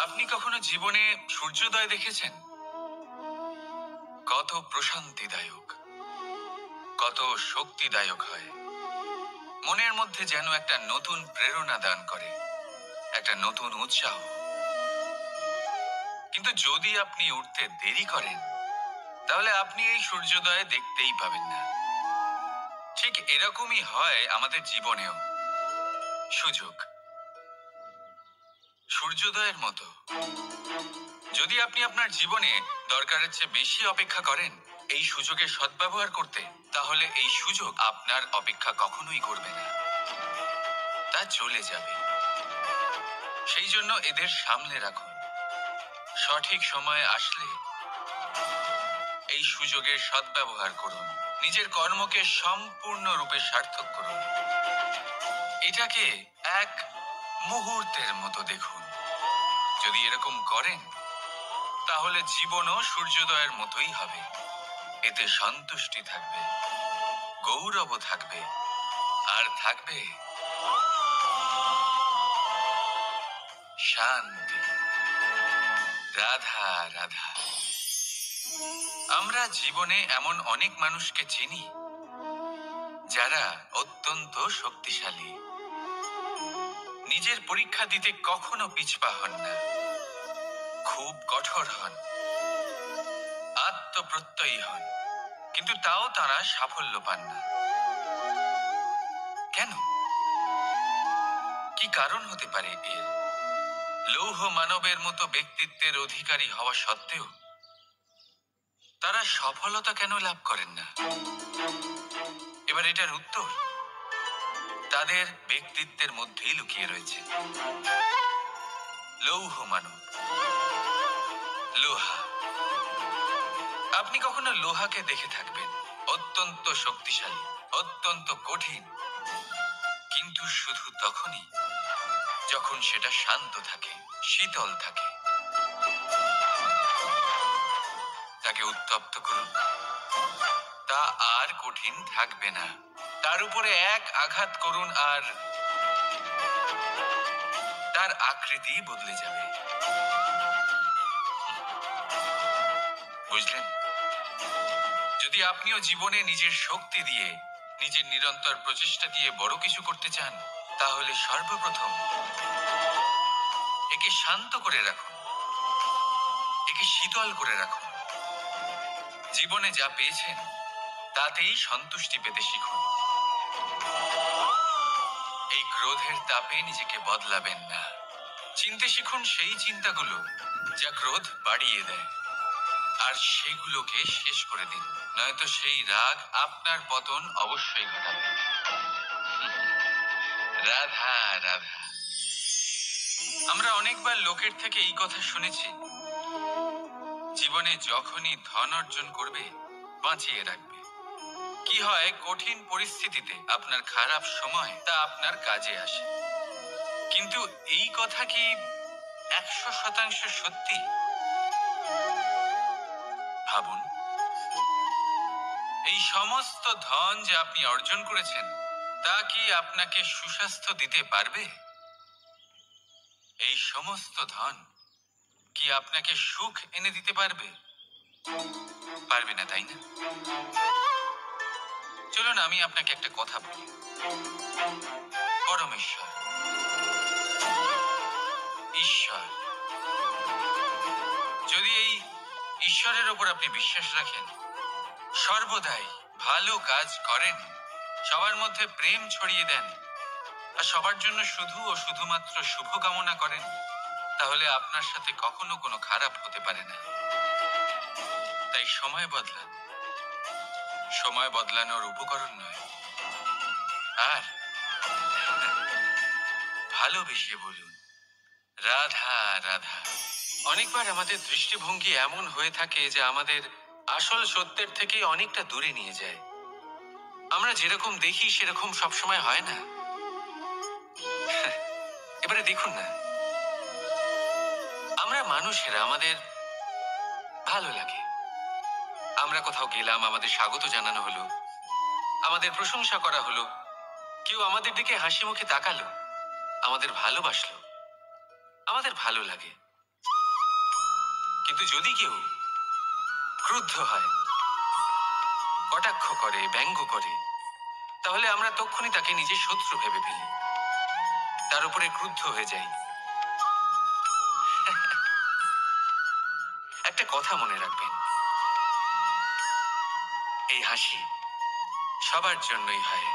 আপনি কখনো জীবনে সূর্যোদয় দেখেছেন? কত প্রশান্তিদায়ক, কত শক্তিদায়ক হয়। মনের মধ্যে যেন একটা নতুন প্রেরণা দান করে, একটা নতুন উৎসাহ। কিন্তু যদি আপনি উঠতে দেরি করেন, তাহলে আপনি এই সূর্যোদয় দেখতেই পাবেন না। ঠিক এরকমই হয় আমাদের জীবনেও। সুযোগ সূর্যোদয়ের মতো। যদি আপনি আপনার জীবনে দরকারের চেয়ে বেশি অপেক্ষা করেন এই সুযোগের সদ্ব্যবহার করতে, তাহলে এই সুযোগ আপনার অপেক্ষা কখনোই করবে না, তা চলে যাবে। সেই জন্য এদের সামলে রাখুন। সঠিক সময়ে আসলে এই সুযোগের সদ্ব্যবহার করুন, নিজের কর্মকে সম্পূর্ণরূপে সার্থক করুন। এটাকে এক মুহূর্তের মতো দেখুন। যদি এরকম করেন, তাহলে জীবনও সূর্যোদয়ের মতোই হবে। এতে সন্তুষ্টি থাকবে, গৌরব থাকবে, আর থাকবে শান্তি। রাধা রাধা। আমরা জীবনে এমন অনেক মানুষকে চিনি যারা অত্যন্ত শক্তিশালী, নিজের পরীক্ষা দিতে কখনো পিছপা হন না, খুব কঠোর হন, আত্মপ্রত্যয়ী হন, কিন্তু তাও তারা সাফল্য পান না। কেন? কি কারণ হতে পারে এর? লৌহ মানবের মতো ব্যক্তিত্বের অধিকারী হওয়া সত্ত্বেও তারা সফলতা কেন লাভ করেন না? এবার এটার উত্তর তাদের ব্যক্তিত্বের মধ্যেই লুকিয়ে রয়েছে। লৌহ মানব, লোহা। আপনি কখনো লোহাকে দেখে থাকবেন, অত্যন্ত শক্তিশালী, অত্যন্ত কঠিন, কিন্তু শুধু তখনই যখন সেটা শান্ত থাকে, শীতল থাকে। তাকে উত্তপ্ত করুন, তা আর কঠিন থাকবে না। তার উপরে এক আঘাত করুন আর তার আকৃতি বদলে যাবে। বুঝলেন? যদি আপনিও জীবনে নিজের শক্তি দিয়ে, নিজের নিরন্তর প্রচেষ্টা দিয়ে বড় কিছু করতে চান, তাহলে সর্বপ্রথম একে শান্ত করে রাখুন, একে শীতল করে রাখুন। জীবনে যা পেয়েছেন তাতেই সন্তুষ্টি পেতে শিখুন। এই ক্রোধের তাপে নিজেকে বদলাবেন না। চিনতে শিখুন সেই চিন্তাগুলো যা ক্রোধ বাড়িয়ে দেয়, আর সেগুলোকে শেষ করে দিন, নয়তো সেই রাগ আপনার পতন অবশ্যই ঘটাবে। রাধা রাধা। আমরা অনেকবার লোকের থেকে এই কথা শুনেছি, জীবনে যখনই ধন অর্জন করবে বাঁচিয়ে রাখবে। কি হয়, কঠিন পরিস্থিতিতে আপনার খারাপ সময় তা আপনার কাজে আসে। কিন্তু এই কথা কি 100% সত্যি? ভাবুন, এই সমস্ত ধন যে আপনি অর্জন করেছেন তা কি আপনাকে সুস্বাস্থ্য দিতে পারবে? এই সমস্ত ধন কি আপনাকে সুখ এনে দিতে পারবে? পারবে না, তাই না? চলুন আমি আপনাকে একটা কথা বলি। পরমেশ্বর, ঈশ্বর, যদি এই ঈশ্বরের ওপর আপনি বিশ্বাস রাখেন, সর্বদাই ভালো কাজ করেন, সবার মধ্যে প্রেম ছড়িয়ে দেন, আর সবার জন্য শুধু ও শুধুমাত্র শুভ কামনা করেন, তাহলে আপনার সাথে কখনো কোনো খারাপ হতে পারে না। তাই সময় বদলান, সময় বদলানোর উপকরণ নয়। আর ভালোবেসে বলুন, রাধা রাধা। অনেকবার আমাদের দৃষ্টিভঙ্গি এমন হয়ে থাকে যে আমাদের আসল সত্যের থেকে অনেকটা দূরে নিয়ে যায়। আমরা যেরকম দেখি সেরকম সবসময় হয় না। এবারে দেখুন না, আমরা মানুষেরা, আমাদের ভালো লাগে, আমরা কোথাও গেলাম, আমাদের স্বাগত জানানো হলো, আমাদের প্রশংসা করা হলো, কেউ আমাদের দিকে হাসি মুখে তাকালো, আমাদের ভালোবাসলো, আমাদের ভালো লাগে। কিন্তু যদি কেউ ক্রুদ্ধ হয়, কটাক্ষ করে, ব্যঙ্গ করে, তাহলে আমরা তক্ষুনি তাকে নিজের শত্রু ভেবে ফেলি, তার উপরে ক্রুদ্ধ হয়ে যাই। একটা কথা মনে রাখবেন, এই হাসি সবার জন্যই হয়।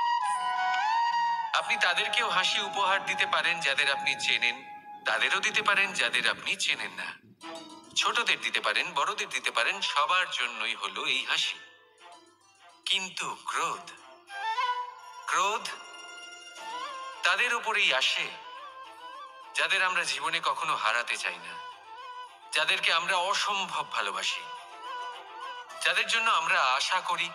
আপনি তাদেরকেও হাসি উপহার দিতে পারেন যাদের আপনি চেনেন, তাদেরও দিতে পারেন যাদের আপনি চেনেন না। ছোটদের দিতে পারেন, বড়দের দিতে পারেন, সবার জন্যই হলো এই হাসি। কিন্তু ক্রোধ, ক্রোধ তাদের উপরেই আসে যাদের আমরা জীবনে কখনো হারাতে চাই না, যাদেরকে আমরা অসম্ভব ভালোবাসি, যাদের জন্য আমরা আশা করি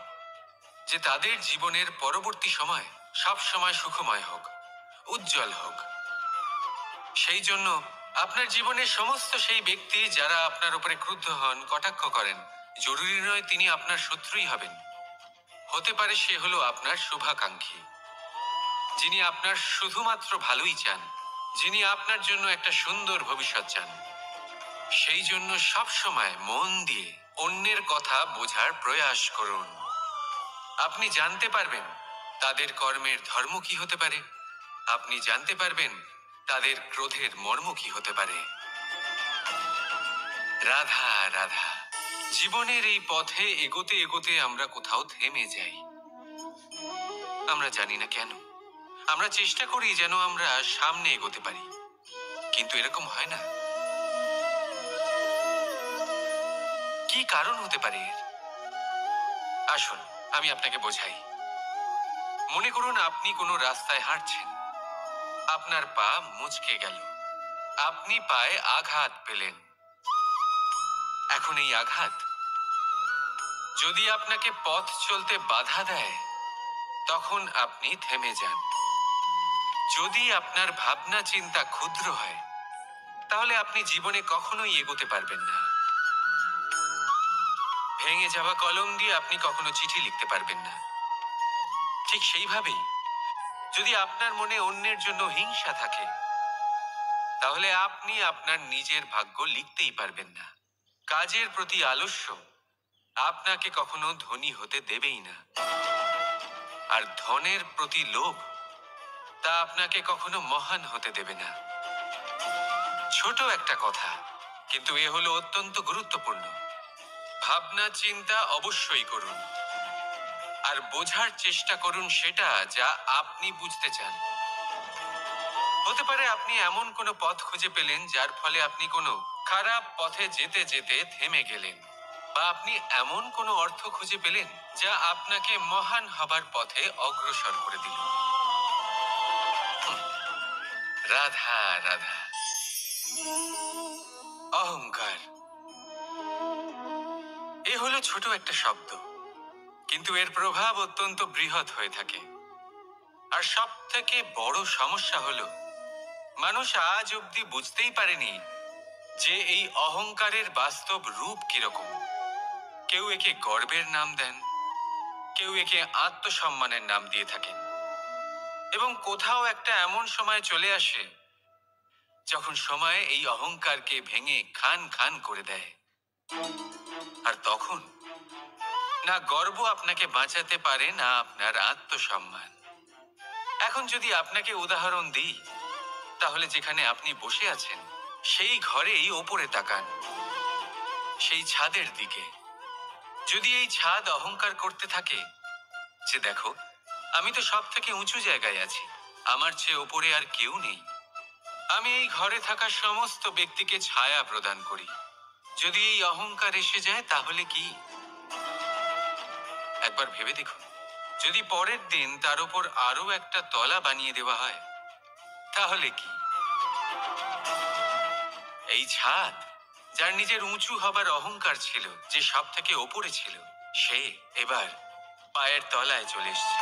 যে তাদের জীবনের পরবর্তী সময় সব সময় সুখময় হোক, উজ্জ্বল হোক। সেই জন্য আপনার জীবনের সমস্ত সেই ব্যক্তি যারা আপনার উপরে ক্রুদ্ধ হন, কটাক্ষ করেন, জরুরি নয় তিনি আপনার শত্রুই হবেন। হতে পারে সে হলো আপনার শুভাকাঙ্ক্ষী, যিনি আপনার শুধুমাত্র ভালোই চান, যিনি আপনার জন্য একটা সুন্দর ভবিষ্যৎ চান। সেই জন্য সব সময় মন দিয়ে অন্যের কথা বোঝার প্রয়াস করুন। আপনি জানতে পারবেন তাদের কর্মের ধর্ম কি হতে পারে, আপনি জানতে পারবেন তাদের ক্রোধের মর্ম কি হতে পারে। রাধা রাধা। জীবনের এই পথে এগোতে এগোতে আমরা কোথাও থেমে যাই, আমরা জানি না কেন। আমরা চেষ্টা করি যেন আমরা সামনে এগোতে পারি, কিন্তু এরকম হয় না। কি কারণ হতে পারে এর? আসুন আমি আপনাকে বোঝাই। মনে করুন আপনি কোনো রাস্তায় হাঁটছেন, আপনার পা মুচকে গেল, আপনি পায়ে আঘাত পেলেন। এখন এই আঘাত যদি আপনাকে পথ চলতে বাধা দেয়, তখন আপনি থেমে যান। যদি আপনার ভাবনা চিন্তা ক্ষুদ্র হয়, তাহলে আপনি জীবনে কখনোই এগোতে পারবেন না। ভেঙে যাওয়া কলম দিয়ে আপনি কখনো চিঠি লিখতে পারবেন না। ঠিক সেইভাবেই যদি আপনার মনে অন্যের জন্য হিংসা থাকে, তাহলে আপনি আপনার নিজের ভাগ্য লিখতেই পারবেন না। কাজের প্রতি আলস্য আপনাকে কখনো ধনী হতে দেবেই না, আর ধনের প্রতি লোভ তা আপনাকে কখনো মহান হতে দেবে না। ছোট একটা কথা, কিন্তু এ হলো অত্যন্ত গুরুত্বপূর্ণ। ভাবনা চিন্তা অবশ্যই করুন, আর বোঝার চেষ্টা করুন সেটা যা আপনি বুঝতে চান। হতে পারে আপনি এমন কোনো পথ খুঁজে পেলেন যার ফলে আপনি কোনো খারাপ পথে যেতে যেতে থেমে গেলেন, বা আপনি এমন কোনো অর্থ খুঁজে পেলেন যা আপনাকে মহান হবার পথে অগ্রসর করে দিল। রাধা রাধা। অহংকার এ হলো ছোট একটা শব্দ, কিন্তু এর প্রভাব অত্যন্ত বৃহৎ হয়ে থাকে। আর সব থেকে বড় সমস্যা হলো মানুষ আজ অব্দি বুঝতেই পারেনি যে এই অহংকারের বাস্তব রূপ কিরকম। কেউ একে গর্বের নাম দেন, কেউ একে আত্মসম্মানের নাম দিয়ে থাকেন, এবং কোথাও একটা এমন সময় চলে আসে যখন সময় এই অহংকারকে ভেঙে খান খান করে দেয়। আর তখন না গর্ব আপনাকে বাঁচাতে পারে, না আপনার আত্মসম্মান। এখন যদি আপনাকে উদাহরণ দিই, তাহলে যেখানে আপনি বসে আছেন সেই ঘরেই ওপরে তাকান, সেই ছাদের দিকে। যদি এই ছাদ অহংকার করতে থাকে যে দেখো আমি তো সব থেকে উঁচু জায়গায় আছি, আমার চেয়ে ওপরে আর কেউ নেই, আমি এই ঘরে থাকা সমস্ত ব্যক্তিকে ছায়া প্রদান করি, যদি এই অহংকার এসে যায় তাহলে কি? একবার ভেবে দেখুন, যদি পরের দিন তার উপর আরো একটা তলা বানিয়ে দেওয়া হয় তাহলে কি? এই ছাদ যার নিজের উঁচু হবার অহংকার ছিল, যে সব থেকে ওপরে ছিল, সে এবার পায়ের তলায় চলে এসছে।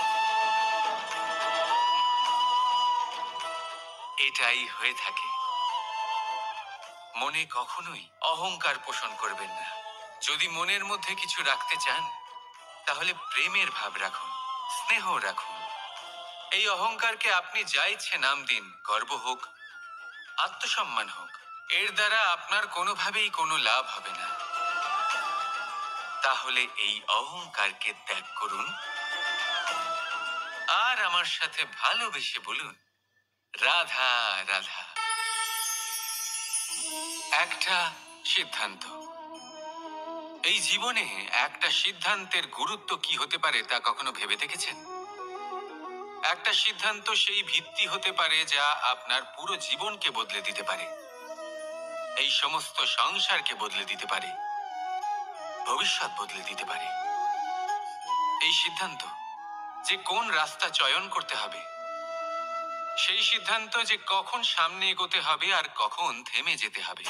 এটাই হয়ে থাকে। মনে কখনোই অহংকার পোষণ করবেন না। যদি মনের মধ্যে কিছু রাখতে চান, তাহলে প্রেমের ভাব রাখুন, স্নেহ রাখুন। এই অহংকারকে আপনি যা ইচ্ছে নাম দিন, গর্ব হোক, আত্মসম্মান হোক, এর দ্বারা আপনার কোনোভাবেই কোনো লাভ হবে না। তাহলে এই অহংকারকে ত্যাগ করুন আর আমার সাথে ভালোবেসে বলুন, রাধা রাধা। একটা সিদ্ধান্ত। এই জীবনে একটা সিদ্ধান্তের গুরুত্ব কি হতে পারে তা কখনো ভেবে দেখেছেন? একটা সিদ্ধান্ত সেই ভিত্তি হতে পারে যা আপনার পুরো জীবনকে বদলে দিতে পারে, এই সমস্ত সংসারকে বদলে দিতে পারে, ভবিষ্যৎ বদলে দিতে পারে। এই সিদ্ধান্ত যে কোন রাস্তা চয়ন করতে হবে, সেই সিদ্ধান্ত যে কখন সামনে এগোতে হবে আর কখন থেমে যেতে হবে,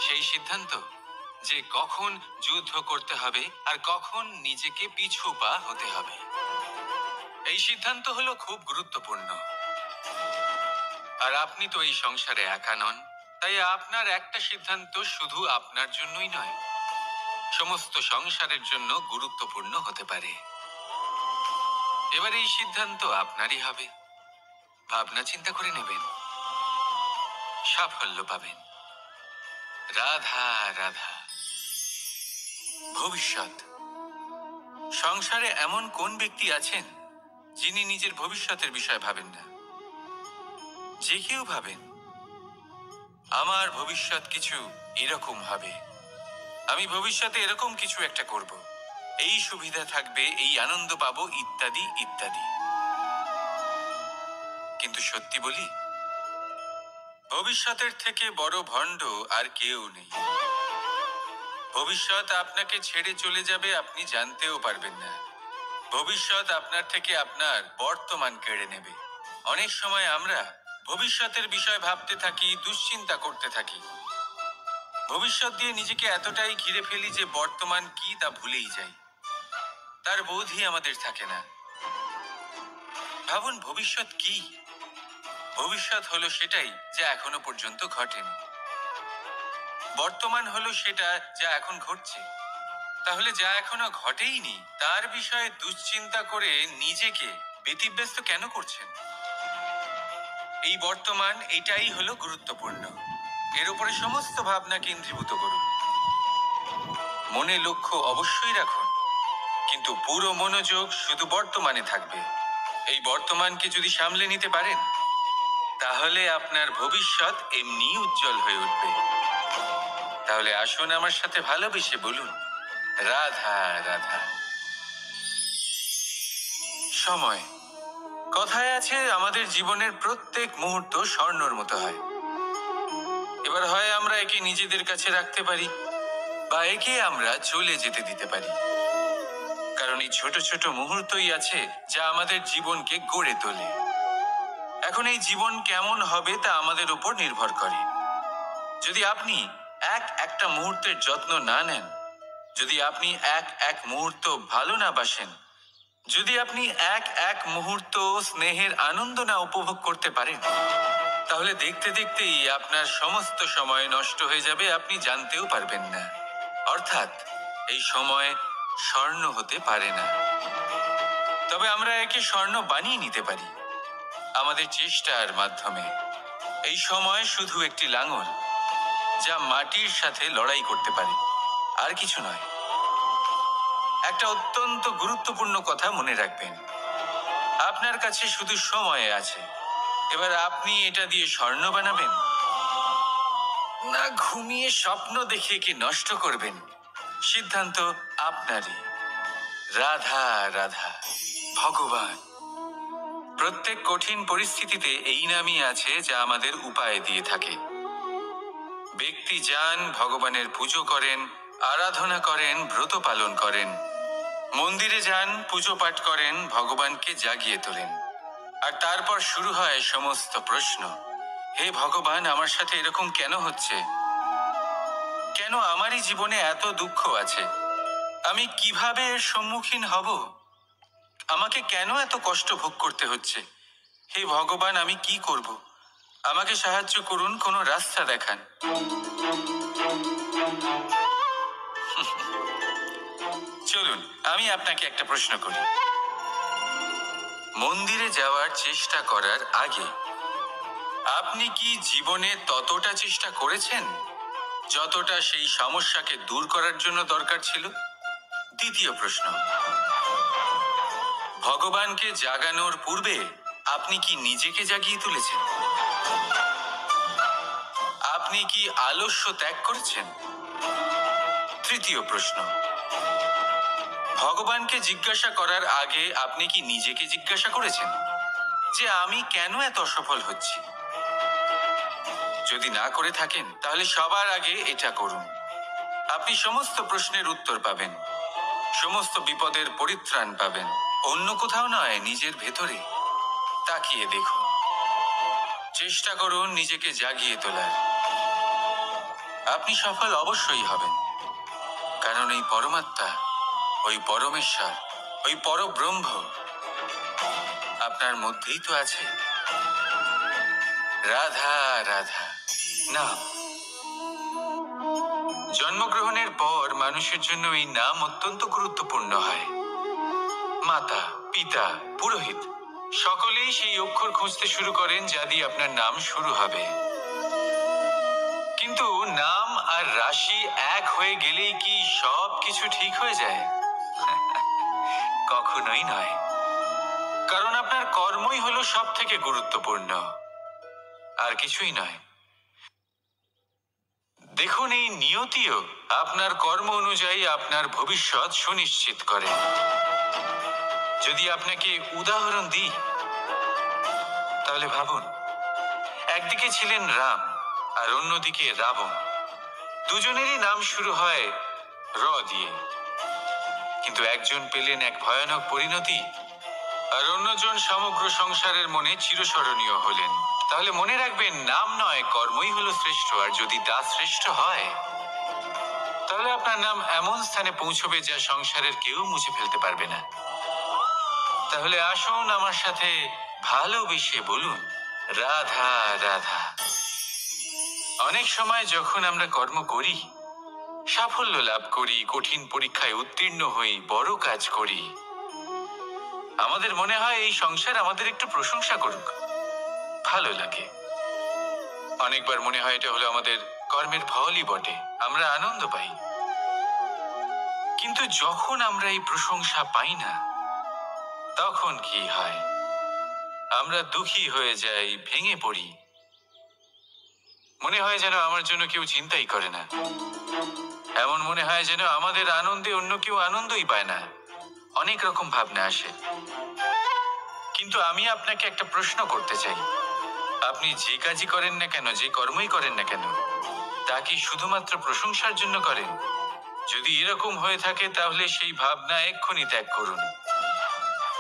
সেই সিদ্ধান্ত যে কখন যুদ্ধ করতে হবে আর কখন নিজেকে পিছু পা হতে হবে। এই সিদ্ধান্ত হলো খুব গুরুত্বপূর্ণ। আর আপনি তো এই সংসারে একা নন, তাই আপনার একটা সিদ্ধান্ত শুধু আপনার জন্যই নয়, সমস্ত সংসারের জন্য গুরুত্বপূর্ণ হতে পারে। এবার এই সিদ্ধান্ত আপনারই হবে। ভাবনা চিন্তা করে নেবেন, সাফল্য পাবেন। রাধা রাধা। ভবিষ্যৎ। সংসারে এমন কোন ব্যক্তি আছেন যিনি নিজের ভবিষ্যতের বিষয় ভাবেন না? যে কেউ ভাবেন, আমার ভবিষ্যৎ কিছু এরকম হবে, আমি ভবিষ্যতে এরকম কিছু একটা করব, এই সুবিধা থাকবে, এই আনন্দ পাবো, ইত্যাদি ইত্যাদি। কিন্তু সত্যি বলি, ভবিষ্যতের থেকে বড় ভণ্ড আর কেউ নেই। ভবিষ্যৎ আপনাকে ছেড়ে চলে যাবে, আপনি জানতেও পারবেন না। ভবিষ্যৎ আপনার থেকে আপনার বর্তমান কেড়ে নেবে। অনেক সময় আমরা ভবিষ্যতের বিষয় ভাবতে থাকি, দুশ্চিন্তা করতে থাকি। ভবিষ্যৎ দিয়ে নিজেকে এতটাই ঘিরে ফেলি যে বর্তমান কি তা ভুলেই যাই, তার বোধই আমাদের থাকে না। ভাবুন, ভবিষ্যৎ কি? ভবিষ্যৎ হলো সেটাই যা এখনো পর্যন্ত ঘটেনি। বর্তমান হলো সেটা যা এখন ঘটছে। তাহলে যা এখনো ঘটেইনি তার বিষয়ে দুশ্চিন্তা করে নিজেকে ব্যতিব্যস্ত কেন করছেন? এই বর্তমান, এটাই হলো গুরুত্বপূর্ণ। এর উপরে সমস্ত ভাবনা কেন্দ্রীভূত করুন। মনে লক্ষ্য অবশ্যই রাখুন, কিন্তু পুরো মনোযোগ শুধু বর্তমানে থাকবে। এই বর্তমানকে যদি সামলে নিতে পারেন, তাহলে আপনার ভবিষ্যৎ এমনি উজ্জ্বল হয়ে উঠবে। তাহলে আসুন আমার সাথে ভালোবেসে বলুন, রাধা রাধা। সময়। কথায় আছে, আমাদের জীবনের প্রত্যেক মুহূর্ত স্বর্ণর মতো হয়। এবার হয় আমরা একে নিজেদের কাছে রাখতে পারি, বা একে আমরা চলে যেতে দিতে পারি। কারণ এই ছোট ছোট মুহূর্তই আছে যা আমাদের জীবনকে গড়ে তোলে। এখন এই জীবন কেমন হবে তা আমাদের উপর নির্ভর করে। যদি আপনি একটা মুহূর্তের যত্ন না নেন, যদি আপনি এক মুহূর্ত ভালো না বাসেন, যদি আপনি এক মুহূর্ত স্নেহের আনন্দ না উপভোগ করতে পারেন, তাহলে দেখতে দেখতেই আপনার সমস্ত সময় নষ্ট হয়ে যাবে, আপনি জানতেও পারবেন না। অর্থাৎ এই সময় স্বর্ণ হতে পারে না। তবে আমরা একে স্বর্ণ বানিয়ে নিতে পারি আমাদের চেষ্টার মাধ্যমে। এই সময় শুধু একটি লাঙল যা মাটির সাথে লড়াই করতে পারে, আর কিছু নয়। একটা অত্যন্ত গুরুত্বপূর্ণ কথা মনে রাখবেন, আপনার কাছে শুধু সময় আছে। এবার আপনি এটা দিয়ে স্বর্ণ বানাবেন, না ঘুমিয়ে স্বপ্ন দেখে কি নষ্ট করবেন, সিদ্ধান্ত আপনারই। রাধা রাধা। ভগবান। প্রত্যেক কঠিন পরিস্থিতিতে এই নামই আছে যা আমাদের উপায় দিয়ে থাকে। ব্যক্তি যান, ভগবানের পুজো করেন, আরাধনা করেন, ব্রত পালন করেন, মন্দিরে যান, পুজো পাঠ করেন, ভগবানকে জাগিয়ে তোলেন। আর তারপর শুরু হয় সমস্ত প্রশ্ন। হে ভগবান, আমার সাথে এরকম কেন হচ্ছে? কেন আমারই জীবনে এত দুঃখ আছে? আমি কিভাবে এর সম্মুখীন হব? আমাকে কেন এত কষ্ট ভোগ করতে হচ্ছে? হে ভগবান, আমি কি করব? আমাকে সাহায্য করুন, কোনো রাস্তা দেখান। চলুন আমি আপনাকে একটা প্রশ্ন করি। মন্দিরে যাওয়ার চেষ্টা করার আগে আপনি কি জীবনে ততটা চেষ্টা করেছেন যতটা সেই সমস্যাকে দূর করার জন্য দরকার ছিল? দ্বিতীয় প্রশ্ন, ভগবানকে জাগানোর পূর্বে আপনি কি নিজেকে জাগিয়ে তুলেছেন? আপনি কি আলস্য ত্যাগ করেছেন? তৃতীয় প্রশ্ন, ভগবানকে জিজ্ঞাসা করার আগে আপনি কি নিজেকে জিজ্ঞাসা করেছেন যে আমি কেন এত অসফল হচ্ছি? যদি না করে থাকেন তাহলে সবার আগে এটা করুন। আপনি সমস্ত প্রশ্নের উত্তর পাবেন, সমস্ত বিপদের পরিত্রাণ পাবেন। অন্য কোথাও নয়, নিজের ভেতরে তাকিয়ে দেখুন। চেষ্টা করুন নিজেকে জাগিয়ে তোলার। আপনি সফল অবশ্যই হবেন, কারণ এই পরমাত্মা, ওই পরমেশ্বর, ওই পরব্রহ্ম আপনার মধ্যেই তো আছে। রাধা রাধা নাম। জন্মগ্রহণের পর মানুষের জন্য এই নাম অত্যন্ত গুরুত্বপূর্ণ হয়। মাতা, পিতা, পুরোহিত সকলেই সেই অক্ষর খুঁজতে শুরু করেন যা দিয়ে আপনার নাম শুরু হবে। কিন্তু নাম আর রাশি এক হয়ে গেলেই কি সব কিছু ঠিক হয়ে যায়? কখনোই নয়, কারণ আপনার কর্মই হলো সব থেকে গুরুত্বপূর্ণ, আর কিছুই নয়। দেখুন, এই নিয়তিও আপনার কর্ম অনুযায়ী আপনার ভবিষ্যৎ সুনিশ্চিত করে। যদি আপনাকে উদাহরণ দিই তাহলে ভাবুন, একদিকে ছিলেন রাম আর অন্যদিকে রাবণ। দুজনেরই নাম শুরু হয় র দিয়ে, কিন্তু একজন পেলেন এক ভয়ানক পরিণতি আর অন্যজন সমগ্র সংসারের মনে চিরস্মরণীয় হলেন। তাহলে মনে রাখবেন, নাম নয়, কর্মই হলো শ্রেষ্ঠ। আর যদি তা শ্রেষ্ঠ হয় তাহলে আপনার নাম এমন স্থানে পৌঁছবে যা সংসারের কেউ মুছে ফেলতে পারবে না। তাহলে আসুন আমার সাথে ভালোবেসে বলুন, রাধা রাধা। অনেক সময় যখন আমরা কর্ম করি, সাফল্য লাভ করি, কঠিন পরীক্ষায় উত্তীর্ণ হই, বড় কাজ করি, আমাদের মনে হয় এই সংসার আমাদের একটু প্রশংসা করুক, ভালো লাগে। অনেকবার মনে হয় এটা হলো আমাদের কর্মের ফলই বটে, আমরা আনন্দ পাই। কিন্তু যখন আমরা এই প্রশংসা পাই না, তখন কি হয়? আমরা দুঃখী হয়ে যাই, ভেঙে পড়ি। মনে হয় যেন আমার জন্য কেউ চিন্তাই করে না। এমন মনে হয় যেন আমাদের আনন্দে অন্য কেউ আনন্দই পায় না। অনেক রকম ভাবনা আসে। কিন্তু আমি আপনাকে একটা প্রশ্ন করতে চাই, আপনি যে কাজই করেন না কেন, যে কর্মই করেন না কেন, তা কি শুধুমাত্র প্রশংসার জন্য করেন? যদি এরকম হয়ে থাকে তাহলে সেই ভাবনা এক্ষুনি ত্যাগ করুন,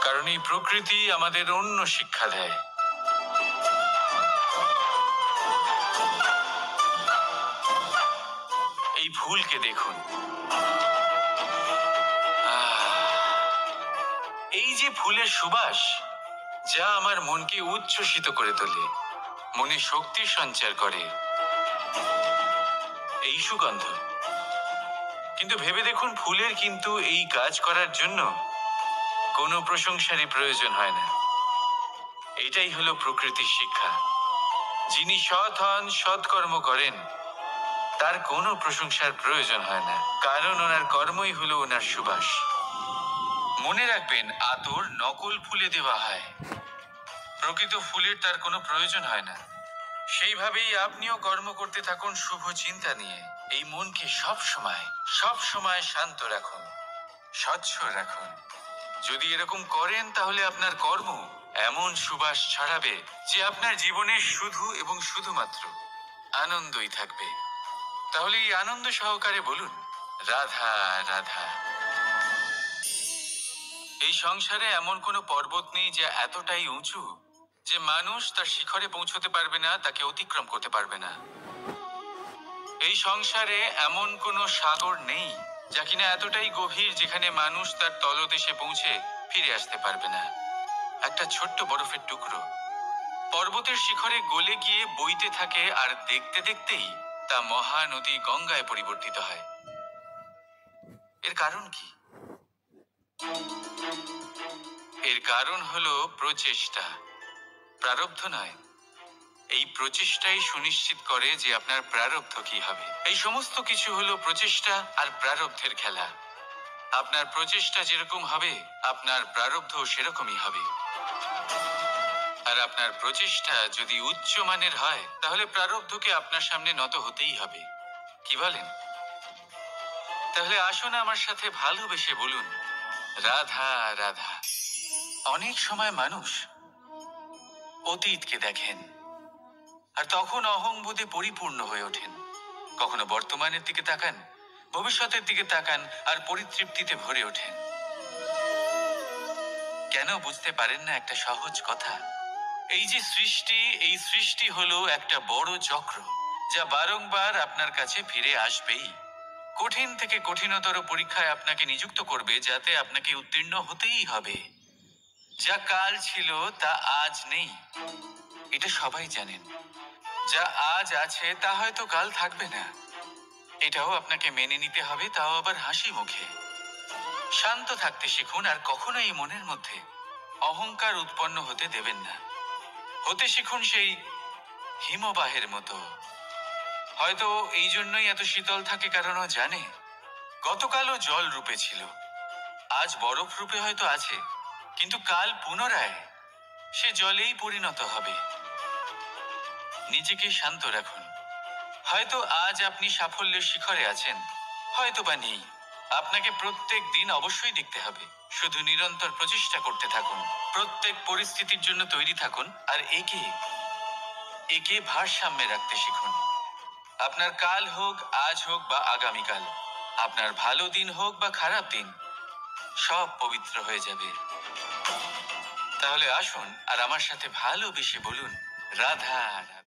কারণ এই প্রকৃতি আমাদের অন্য শিক্ষা দেয়। এই ফুলকে দেখুন, এই যে ফুলের সুবাস, যা আমার মনকে উচ্ছ্বসিত করে তোলে, মনে শক্তির সঞ্চার করে, এই সুগন্ধ। কিন্তু ভেবে দেখুন, ফুলের কিন্তু এই কাজ করার জন্য কোনো প্রশংসারই প্রয়োজন হয় না। এটাই হলো প্রকৃতির শিক্ষা। যিনি সৎ হন, সৎকর্ম করেন, তার কোনো প্রশংসার প্রয়োজন হয় না, কারণ ওনার কর্মই হলো ওনার সুবাস। মনে রাখবেন, আতর নকল ফুলে দেওয়া হয়, প্রকৃত ফুলের তার কোনো প্রয়োজন হয় না। সেইভাবেই আপনিও কর্ম করতে থাকুন শুভ চিন্তা নিয়ে। এই মনকে সব সময় শান্ত রাখুন, স্বচ্ছ রাখুন। যদি এরকম করেন তাহলে আপনার কর্ম এমন সুবাস ছড়াবে যে আপনার জীবনে শুধু এবং শুধুমাত্র আনন্দই থাকবে। তাহলে এই আনন্দ সহকারে বলুন, রাধা রাধা। এই সংসারে এমন কোনো পর্বত নেই যা এতটাই উঁচু যে মানুষ তার শিখরে পৌঁছতে পারবে না, তাকে অতিক্রম করতে পারবে না। এই সংসারে এমন কোনো সাগর নেই যা কিনা এতটাই গভীর যেখানে মানুষ তার তলদেশে পৌঁছে ফিরে আসতে পারবে না। একটা ছোট্ট বরফের টুকরো পর্বতের শিখরে গলে গিয়ে বইতে থাকে, আর দেখতে দেখতেই তা মহানদী গঙ্গায় পরিবর্তিত হয়। এর কারণ কি? এর কারণ হলো প্রচেষ্টা, প্রারব্ধ নয়। এই প্রচেষ্টাই সুনিশ্চিত করে যে আপনার প্রারব্ধ কি হবে। এই সমস্ত কিছু হলো প্রচেষ্টা আর প্রারব্ধের খেলা। আপনার প্রচেষ্টা যেরকম হবে আপনার প্রারব্ধ সেরকমই হবে। আর আপনার প্রচেষ্টা যদি উচ্চ মানের হয় তাহলে প্রারব্ধকে আপনার সামনে নত হতেই হবে। কি বলেন? তাহলে আসুন আমার সাথে ভালোবেসে বলুন, রাধা রাধা। অনেক সময় মানুষ অতীতকে দেখেন আর তখন অহংবোধে পরিপূর্ণ হয়ে ওঠেন। কখনো বর্তমানের দিকে তাকান, ভবিষ্যতের দিকে তাকান আর পরিতৃপ্তিতে ভরে ওঠেন। কেন বুঝতে পারেন না একটা সহজ কথা? এই যে সৃষ্টি, এই সৃষ্টি হলো একটা বড় চক্র যা বারংবার আপনার কাছে ফিরে আসবেই। কঠিন থেকে কঠিনতর পরীক্ষায় আপনাকে নিযুক্ত করবে, যাতে আপনাকে উত্তীর্ণ হতেই হবে। যা কাল ছিল তা আজ নেই, এটা সবাই জানেন। যা আজ আছে তা হয়তো কাল থাকবে না, এটাও আপনাকে মেনে নিতে হবে, তাও আবার হাসি মুখে। শান্ত থাকতে শিখুন আর কখনোই মনের মধ্যে অহংকার উৎপন্ন হতে দেবেন না। হতে শিখুন সেই হিমবাহের মতো। হয়তো এই জন্যই এত শীতল থাকে, কারণ ও জানে গতকালও জল রূপে ছিল, আজ বরফ রূপে হয়তো আছে, কিন্তু কাল পুনরায় সে জলেই পরিণত হবে। নিজেকে শান্ত রাখুন। হয়তো আজ আপনি সাফল্যের শিখরে আছেন, হয়তো বা নেই। আপনাকে প্রত্যেক দিন অবশ্যই দেখতে হবে। শুধু নিরন্তর প্রচেষ্টা করতে থাকুন, প্রত্যেক পরিস্থিতির জন্য তৈরি থাকুন আর একে একে ভারসাম্যে রাখতে শিখুন। আপনার কাল হোক, আজ হোক বা আগামীকাল, আপনার ভালো দিন হোক বা খারাপ দিন, সব পবিত্র হয়ে যাবে। তাহলে আসুন আর আমার সাথে ভালোবেসে বলুন, রাধা রাধা।